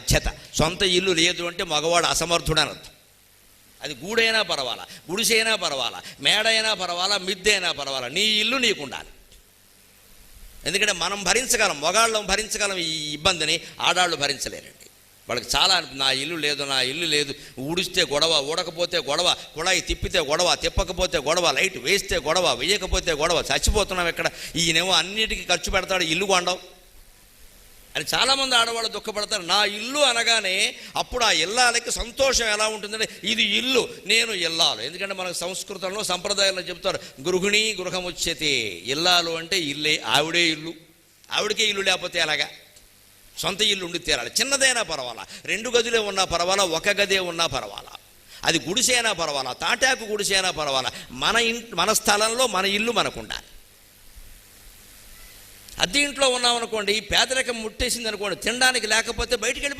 బాధ్యత. సొంత ఇల్లు లేదు అంటే మగవాడు అసమర్థుడని అర్థం. అది గూడైనా పర్వాలా, గుడిసైనా పర్వాలా, మేడైనా పర్వాలా, మిద్దైనా పర్వాలా, నీ ఇల్లు నీకు ఉండాలి. ఎందుకంటే మనం భరించగలం, మగాళ్ళం భరించగలం ఈ ఇబ్బందిని, ఆడాళ్ళు భరించలేరండి. వాళ్ళకి చాలా నా ఇల్లు లేదు, నా ఇల్లు లేదు, ఊడిస్తే గొడవ, ఊడకపోతే గొడవ, కుళాయి తిప్పితే గొడవ, తిప్పకపోతే గొడవ, లైట్ వేస్తే గొడవ, వేయకపోతే గొడవ, చచ్చిపోతున్నాం ఇక్కడ, ఈయనేమో అన్నిటికీ ఖర్చు పెడతాడు, ఇల్లు కొండవు అని చాలామంది ఆడవాళ్ళు దుఃఖపడతారు. నా ఇల్లు అనగానే అప్పుడు ఆ ఇల్లాలకి సంతోషం ఎలా ఉంటుందంటే ఇది ఇల్లు, నేను ఇల్లాలు. ఎందుకంటే మనకు సంస్కృతంలో సంప్రదాయంలో చెప్తారు గృహిణి గృహముచ్యతే, ఇల్లాలు అంటే ఇల్లే, ఆవిడే ఇల్లు, ఆవిడకే ఇల్లు లేకపోతే ఎలాగా, సొంత ఇల్లు ఉండి తీరాలి. చిన్నదైనా పర్వాలా, 2 గదులే ఉన్నా పర్వాలా, 1 గదే ఉన్నా పర్వాలా, అది గుడిసైనా పర్వాలా, తాటాకు గుడిసైనా పర్వాలా, మన స్థలంలో మన ఇల్లు మనకు ఉండాలి. అద్దె ఇంట్లో ఉన్నామనుకోండి, పేదరికం ముట్టేసింది అనుకోండి, తినడానికి లేకపోతే బయటికి వెళ్ళిపోం